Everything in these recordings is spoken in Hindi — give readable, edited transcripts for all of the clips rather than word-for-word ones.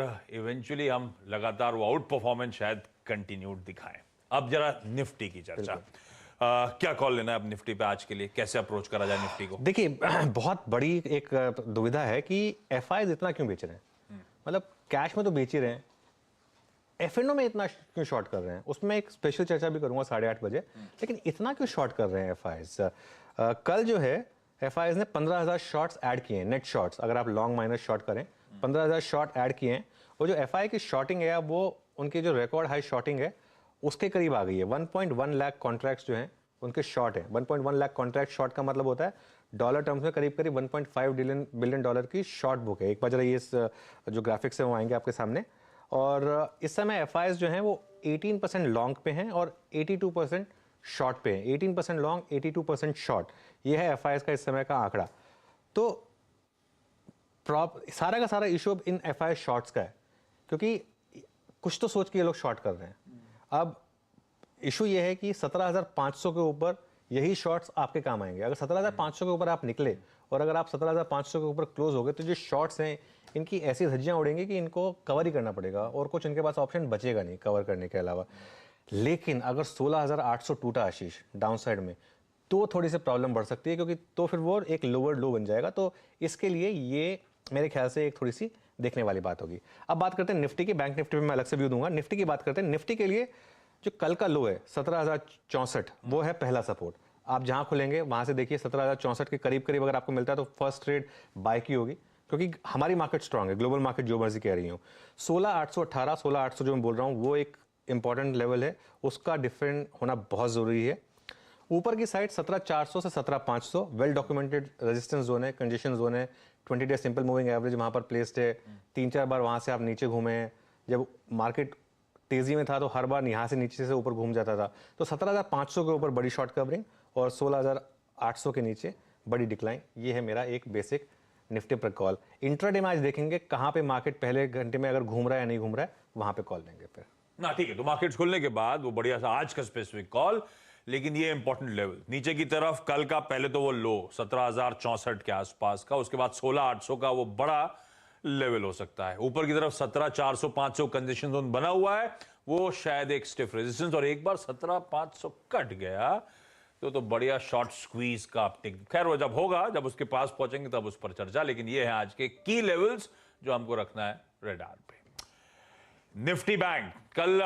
इवेंचुअली हम लगातार वो आउट परफॉर्मेंस शायद कंटिन्यूड दिखाएं। अब जरा निफ्टी की चर्चा। क्या कॉल लेना है अब निफ्टी पे आज के लिए, कैसे अप्रोच करा जाए निफ्टी को? देखिए बहुत बड़ी एक दुविधा है कि एफआईज इतना क्यों बेच रहे हैं। मतलब कैश में तो बेच ही रहे हैं, एफएनओ में इतना क्यों शॉर्ट कर रहे हैं, उसमें एक स्पेशल चर्चा भी करूंगा 8:30 बजे। लेकिन इतना क्यों शॉर्ट कर रहे हैं एफआईज? कल जो है एफआईज ने 15,000 शॉर्ट्स ऐड किए हैं, नेट शॉर्ट्स, अगर आप लॉन्ग माइनस शॉर्ट करें 15,000 शॉर्ट ऐड किए हैं। वो जो एफआई की शॉर्टिंग है वो उनकी जो रिकॉर्ड हाई शॉर्टिंग है उसके करीब आ गई है। 1.1 लाख कॉन्ट्रैक्ट्स जो हैं उनके शॉर्ट है। 1.1 लाख कॉन्ट्रैक्ट शॉर्ट का मतलब होता है डॉलर टर्म्स में करीब करीब 1.5 बिलियन डॉलर की शॉर्ट बुक है। एक बार जरा ये जो ग्राफिक्स है वो आएंगे आपके सामने। और इस समय एफआईज जो हैं वो 18% लॉन्ग पे हैं और 82% शॉर्ट पे हैं। 18% लॉन्ग, 82% शॉर्ट, ये है एफआईज का इस समय का आंकड़ा। तो सारा का सारा इशू अब इन एफआई शॉर्ट्स का है, क्योंकि कुछ तो सोच के ये लोग शॉर्ट कर रहे हैं। अब इशू ये है कि 17,500 के ऊपर यही शॉर्ट्स आपके काम आएंगे। अगर 17,500 के ऊपर आप निकले और अगर आप 17,500 के ऊपर क्लोज हो गए तो जो शॉर्ट्स हैं इनकी ऐसी धज्जियां उड़ेंगी कि इनको कवर ही करना पड़ेगा और कुछ इनके पास ऑप्शन बचेगा नहीं कवर करने के अलावा। लेकिन अगर 16,800 टूटा आशीष डाउन साइड में तो थोड़ी सी प्रॉब्लम बढ़ सकती है, क्योंकि तो फिर वो एक लोअर लो बन जाएगा। तो इसके लिए ये मेरे ख्याल से एक थोड़ी सी देखने वाली बात होगी। अब बात करते हैं निफ्टी की। बैंक निफ्टी में मैं अलग से व्यू दूंगा। निफ्टी की बात करते हैं। निफ्टी के लिए जो कल का लो है 17,064, वो है पहला सपोर्ट। आप जहां खुलेंगे वहां से देखिए 17,064 के करीब करीब अगर आपको मिलता है तो फर्स्ट ट्रेड बाय की होगी, क्योंकि हमारी मार्केट स्ट्रांग है, ग्लोबल मार्केट जो मर्जी कह रही हूँ। 16,818, 16,800 जो मैं बोल रहा हूँ वो एक इंपॉर्टेंट लेवल है, उसका डिफेंड होना बहुत जरूरी है। ऊपर की साइड 17,400 से 17,500 वेल डॉक्यूमेंटेड रेजिस्टेंस जोन है, कंजेशन जोन है। 20 डे सिंपल मूविंग एवरेज वहां पर प्लेस्ड है। 3-4 बार वहां से आप नीचे घूमे हैं। जब मार्केट तेजी में था तो हर बार यहाँ से नीचे से ऊपर घूम जाता था। तो 17,500 के ऊपर बड़ी शॉर्ट कवरिंग और 16,800 के नीचे बड़ी डिक्लाइन। ये है मेरा एक बेसिक निफ्टी पर कॉल। इंट्राडे में आज देखेंगे कहाँ पे मार्केट पहले घंटे में अगर घूम रहा है या नहीं घूम रहा है, वहां पे कॉल लेंगे फिर ना। ठीक है, तो मार्केट्स खुलने के बाद वो बढ़िया सा आज का स्पेसिफिक कॉल। लेकिन ये इंपॉर्टेंट लेवल नीचे की तरफ कल का, पहले तो वो लो 17,064 के आसपास का, उसके बाद 16,800 का वो बड़ा लेवल हो सकता है। ऊपर की तरफ 17,400 500 कंजेशन जोन बना हुआ है, वो शायद एक स्टिफ रेजिस्टेंस। और एक बार 17,500 कट गया तो बढ़िया शॉर्ट स्क्वीज का अपटिक। खैर वो जब होगा, जब उसके पास पहुंचेंगे तब उस पर चर्चा। लेकिन ये है आज के की लेवल्स जो हमको रखना है रेडार पे। निफ्टी बैंक कल,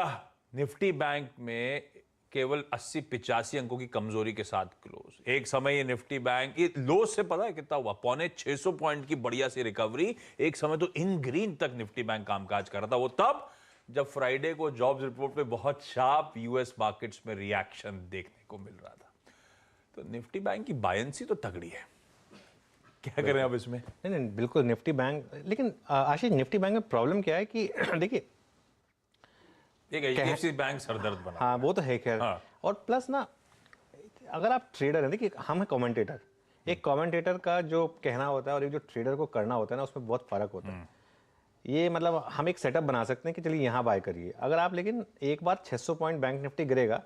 निफ्टी बैंक में केवल 80-85 अंकों की कमजोरी के साथ क्लोज। एक समय ये निफ्टी बैंक ये लो से पता है कितना हुआ, 650 पॉइंट की बढ़िया सी रिकवरी। एक समय तो इन ग्रीन तक निफ्टी बैंक कामकाज कर रहा था। वो तब जब फ्राइडे को जॉब्स रिपोर्ट पे बहुत शार्प यूएस मार्केट्स में रिएक्शन देखने को मिल रहा था। तो निफ्टी बैंक की बायंसी तो तगड़ी है। क्या करें अब इसमें? नहीं, बिल्कुल निफ्टी बैंक। लेकिन आशीष निफ्टी बैंक में प्रॉब्लम क्या है कि देखिए एक एचडीएफसी बैंक सरदर्द बना। हाँ वो तो है खैर। हाँ। और प्लस ना, अगर आप ट्रेडर हैं, देखिए हम हैं कमेंटेटर। एक कमेंटेटर का जो कहना होता है और एक जो ट्रेडर को करना होता है ना, उसमें बहुत फर्क होता है। ये मतलब हम एक सेटअप बना सकते हैं कि चलिए यहाँ बाय करिए। अगर आप लेकिन एक बार 600 पॉइंट बैंक निफ्टी गिरेगा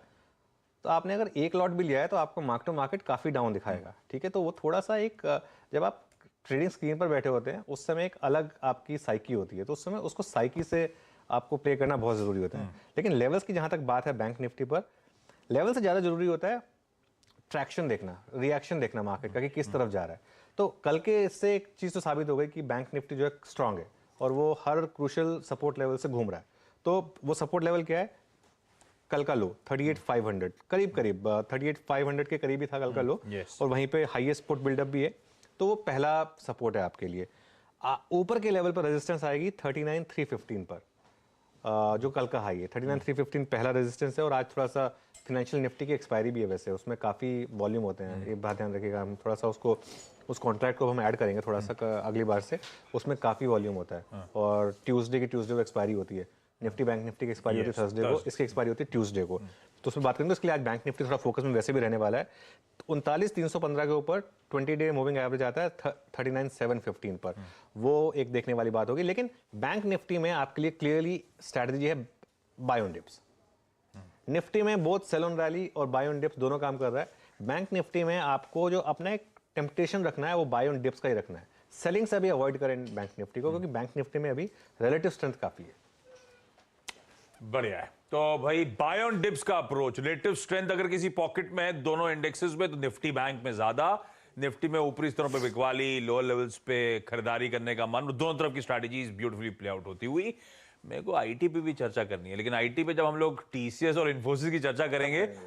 तो आपने अगर एक लॉट भी लिया है तो आपको मार्क टू मार्केट काफी डाउन दिखाएगा। ठीक है, तो वो थोड़ा सा एक, जब आप ट्रेडिंग स्क्रीन पर बैठे होते हैं उस समय एक अलग आपकी साइकी होती है, तो उस समय उसको साइकी से आपको प्ले करना बहुत जरूरी होता है। लेकिन लेवल्स की जहां तक बात है बैंक निफ्टी पर, लेवल से ज्यादा जरूरी होता है ट्रैक्शन देखना, रिएक्शन देखना मार्केट का कि किस तरफ जा रहा है। तो कल के इससे एक चीज तो साबित हो गई कि बैंक निफ्टी जो है स्ट्रांग है और वो हर क्रूशियल सपोर्ट लेवल से घूम रहा है। तो वो सपोर्ट लेवल क्या है? कल का लो 38,500 करीब 38,500 के करीब ही था कल का लो। और वहीं पे हाईएस्ट पुट बिल्डअप भी है, तो वो पहला सपोर्ट है आपके लिए। ऊपर के लेवल पर रेजिस्टेंस आएगी 39,315 पर, जो कल का हाई है। 39,315 पहला रेजिस्टेंस है। और आज थोड़ा सा फाइनेंशियल निफ्टी की एक्सपायरी भी है, वैसे उसमें काफ़ी वॉल्यूम होते हैं। एक बात ध्यान रखिएगा, हम थोड़ा सा उसको उस कॉन्ट्रैक्ट को हम ऐड करेंगे थोड़ा सा अगली बार से, उसमें काफ़ी वॉल्यूम होता है। और ट्यूसडे को एक्सपायरी होती है। निफ्टी बैंक निफ्टी की एक्सपायरी होती है थर्सडे को, इसकी एक्सपायरी होती है ट्यूसडे को। तो उसमें बात करेंगे, उसके लिए आज बैंक निफ्टी थोड़ा फोकस में वैसे भी रहने वाला है। 39,315 के ऊपर 20 डे मूविंग एवरेज आता है 39,715 पर, वो एक देखने वाली बात होगी। लेकिन बैंक निफ्टी में आपके लिए क्लियरली स्ट्रैटेजी है बाय ऑन डिप्स। निफ्टी में बोथ सेल ऑन रैली और बाय ऑन डिप्स दोनों काम कर रहा है। बैंक निफ्टी में आपको जो अपना एक टेम्पटेशन रखना है वो बाय ऑन डिप्स का ही रखना है। सेलिंग से अभी अवॉइड करें बैंक निफ्टी को, क्योंकि बैंक निफ्टी में अभी रिलेटिव स्ट्रेंथ काफी है। बढ़िया है। तो भाई बाय ऑन डिप्स का अप्रोच, रिलेटिव स्ट्रेंथ अगर किसी पॉकेट में है दोनों इंडेक्सेस में, तो निफ्टी बैंक में ज्यादा, निफ्टी में ऊपरी स्तरों पे बिकवाली, लोअर लेवल्स पे खरीदारी करने का मन, दोनों तरफ की स्ट्रैटेजीज ब्यूटीफुली प्ले आउट होती हुई। मेरे को आईटी पे भी चर्चा करनी है, लेकिन आईटी पे जब हम लोग टीसीएस और इन्फोसिस की चर्चा करेंगे